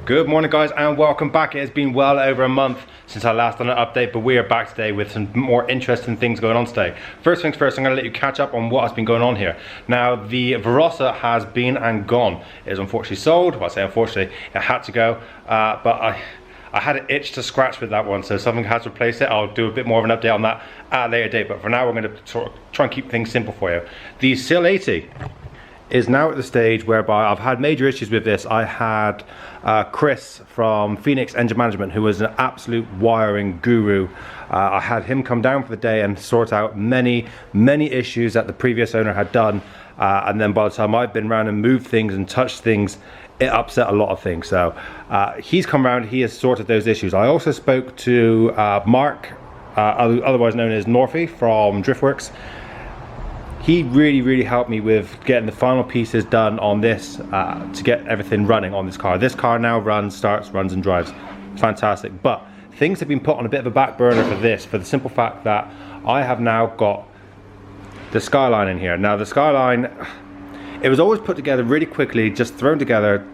Good morning guys and welcome back. It has been well over a month since I last done an update, but we are back today with some more interesting things going on today. First things first, I'm going to let you catch up on what has been going on here. Now the Verossa has been and gone. It is unfortunately sold. Well, I say unfortunately, it had to go, but I had an itch to scratch with that one, so something has replaced it. I'll do a bit more of an update on that at a later date, but for now we're going to sort of try and keep things simple for you. The Sil 80 is now at the stage whereby I've had major issues with this. I had Chris from Phoenix Engine Management, who was an absolute wiring guru. I had him come down for the day and sort out many issues that the previous owner had done, and then by the time I've been around and moved things and touched things, it upset a lot of things. So he's come around, he has sorted those issues. I also spoke to Mark, otherwise known as Northy from Driftworks. He really helped me with getting the final pieces done on this to get everything running on this car. This car now runs, starts, runs and drives. Fantastic. But things have been put on a bit of a back burner for this, for the simple fact that I have now got the Skyline in here. Now the Skyline, it was always put together really quickly, just thrown together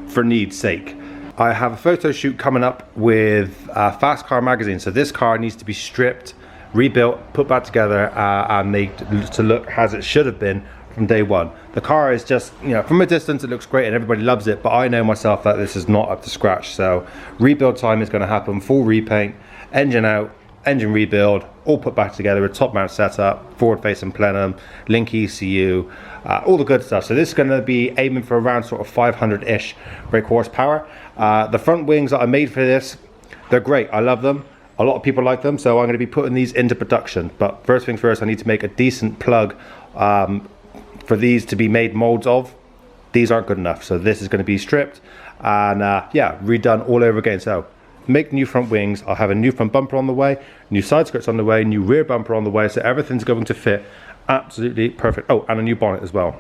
for need's sake. I have a photo shoot coming up with Fastcar magazine, so this car needs to be stripped, rebuilt, put back together and made to look as it should have been from day one. The car is just, you know, from a distance it looks great and everybody loves it, but I know myself that this is not up to scratch. So rebuild time is going to happen, full repaint, engine out, engine rebuild, all put back together, a top mount setup, forward facing plenum, link ECU, all the good stuff. So this is going to be aiming for around sort of 500-ish brake horsepower. The front wings that I made for this, they're great, I love them. A lot of people like them, so I'm going to be putting these into production. But first things first, I need to make a decent plug for these to be made molds of. These aren't good enough, so this is going to be stripped and yeah, redone all over again. So make new front wings, I'll have a new front bumper on the way, new side skirts on the way, new rear bumper on the way, so everything's going to fit absolutely perfect. Oh, and a new bonnet as well.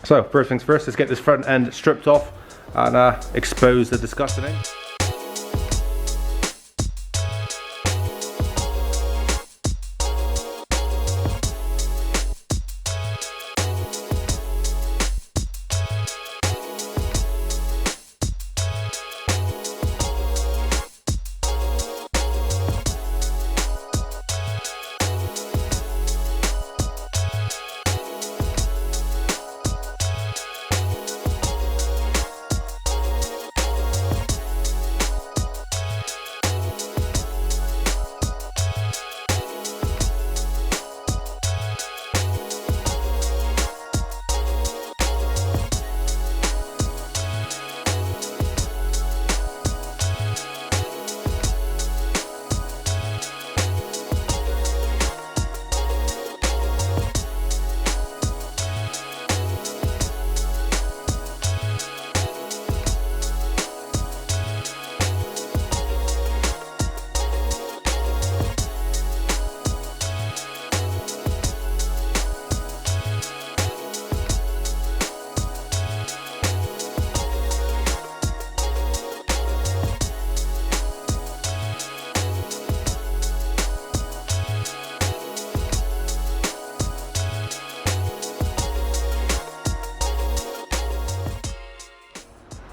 So first things first, let's get this front end stripped off and expose the disgusting end.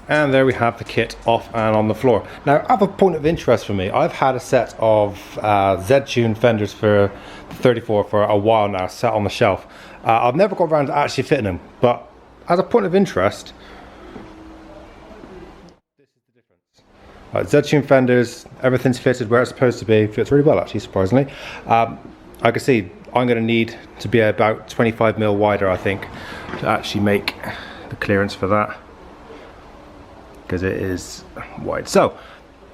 And there we have the kit off and on the floor. Now, I have a point of interest for me. I've had a set of Z-Tune Fenders for the 34 for a while now, sat on the shelf. I've never got around to actually fitting them, but as a point of interest, this is the difference. Z-Tune Fenders, everything's fitted where it's supposed to be. Fits really well, actually, surprisingly. I can see I'm going to need to be about 25mm wider, I think, to actually make the clearance for that, because it is wide. So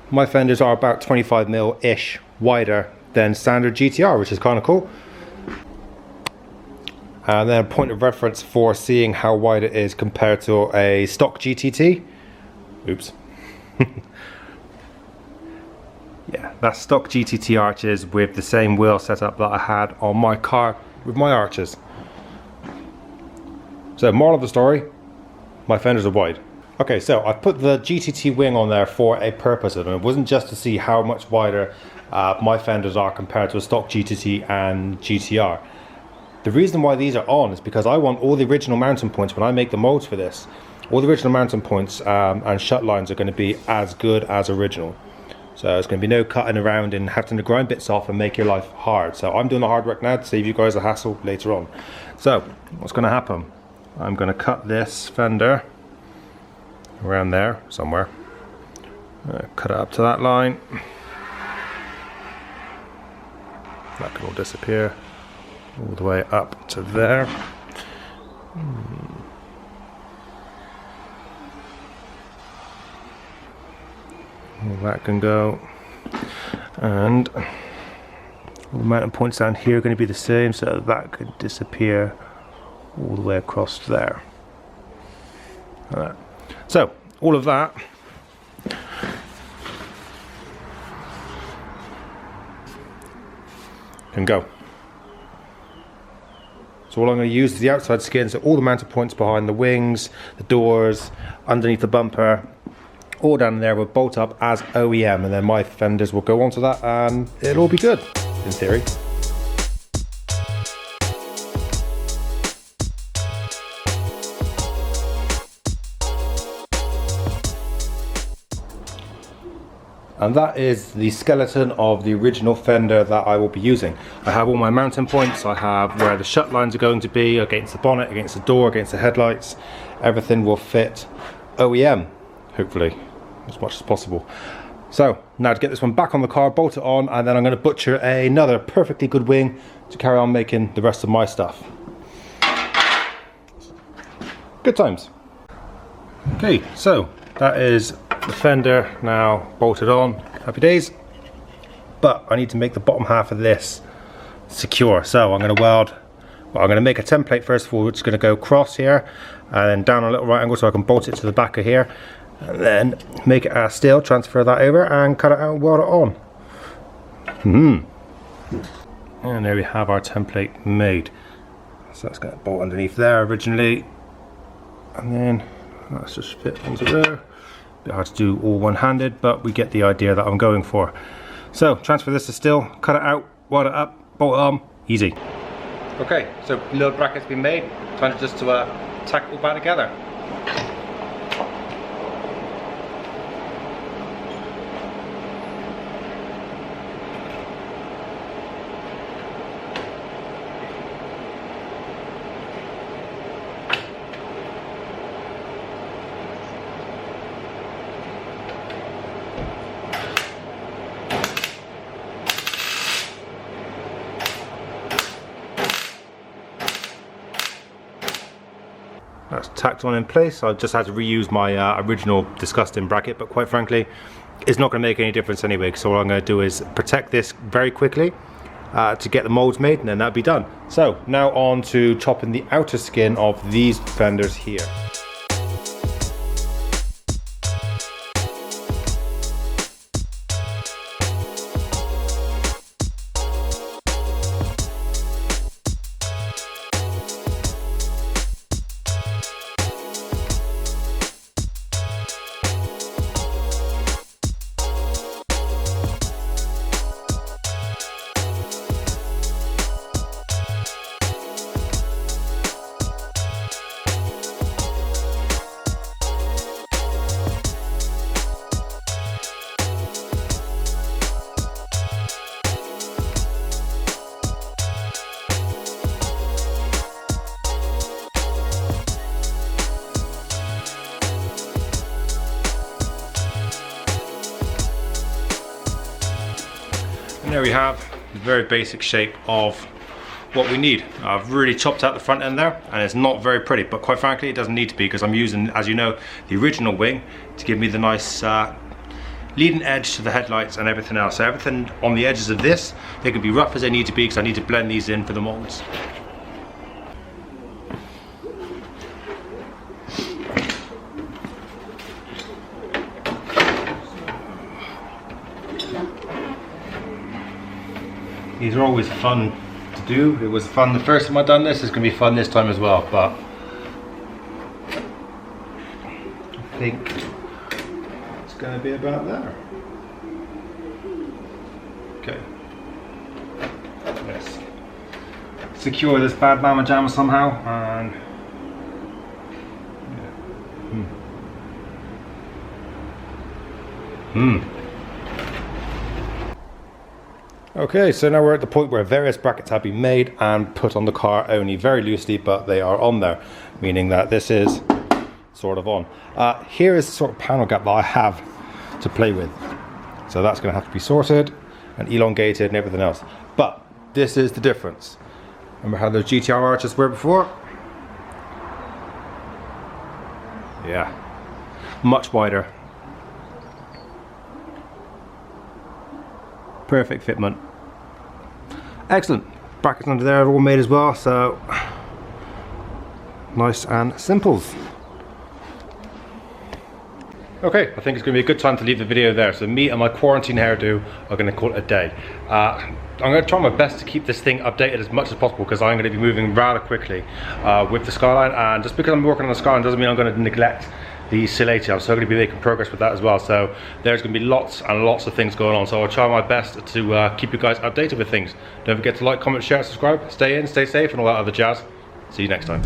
my fenders are about 25mm-ish wider than standard GTR, which is kind of cool. And then a point of reference for seeing how wide it is compared to a stock GTT. Oops. Yeah, that's stock GTT arches with the same wheel setup that I had on my car with my arches. So moral of the story, my fenders are wide. Okay, so I put the GTT wing on there for a purpose, and it wasn't just to see how much wider my fenders are compared to a stock GTT and GTR. The reason why these are on is because I want all the original mounting points when I make the molds for this. All the original mounting points and shut lines are going to be as good as original. So there's going to be no cutting around and having to grind bits off and make your life hard. So I'm doing the hard work now to save you guys a hassle later on. So what's going to happen? I'm going to cut this fender around there somewhere. Cut it up to that line. That can all disappear all the way up to there. All that can go, and all the mounting points down here are going to be the same, so that could disappear all the way across there. Like that. So all of that can go. So all I'm going to use is the outside skin, so all the mounting points behind the wings, the doors, underneath the bumper, all down there will bolt up as OEM, and then my fenders will go onto that and it'll all be good, in theory. And that is the skeleton of the original Fender that I will be using. I have all my mounting points, I have where the shut lines are going to be, against the bonnet, against the door, against the headlights. Everything will fit OEM, hopefully, as much as possible. So now to get this one back on the car, bolt it on, and then I'm going to butcher another perfectly good wing to carry on making the rest of my stuff. Good times. Okay, so that is the fender now bolted on. Happy days. But I need to make the bottom half of this secure, so I'm going to weld, well, I'm going to make a template first of all, which is going to go across here and then down a little right angle so I can bolt it to the back of here, and then make it as steel, transfer that over and cut it out and weld it on. And there we have our template made. So that's going to bolt underneath there originally, and then let's just fit onto there. Bit hard to do all one-handed, but we get the idea that I'm going for. So transfer this to steel, cut it out, weld it up, bolt it on, easy. Okay, so little bracket's been made. Time just to tack it all back together. That's tacked on in place. I just had to reuse my original disgusting bracket, but quite frankly, it's not going to make any difference anyway, because all I'm going to do is protect this very quickly to get the molds made, and then that'll be done. So now on to chopping the outer skin of these fenders here. And there we have the very basic shape of what we need. I've really chopped out the front end there, and it's not very pretty, but quite frankly it doesn't need to be, because I'm using, as you know, the original wing to give me the nice leading edge to the headlights and everything else. So everything on the edges of this, they can be rough as they need to be, because I need to blend these in for the molds. These are always fun to do. It was fun the first time I've done this. It's going to be fun this time as well, but I think it's going to be about there. Okay. Let's secure this bad mamma jamma somehow, and Okay, so now we're at the point where various brackets have been made and put on the car, only very loosely, but they are on there, meaning that this is sort of on. Here is the sort of panel gap that I have to play with. So that's going to have to be sorted and elongated and everything else. But this is the difference. Remember how those GTR arches were before? Yeah, much wider. Perfect fitment. Excellent. Brackets under there are all made as well, so nice and simples. Okay, I think it's going to be a good time to leave the video there. So me and my quarantine hairdo are going to call it a day. I'm going to try my best to keep this thing updated as much as possible because I'm going to be moving rather quickly with the Skyline, and just because I'm working on the Skyline doesn't mean I'm going to neglect the Silati. I'm still going to be making progress with that as well. So there's going to be lots and lots of things going on. So I'll try my best to keep you guys updated with things. Don't forget to like, comment, share, subscribe. Stay in, stay safe, and all that other jazz. See you next time.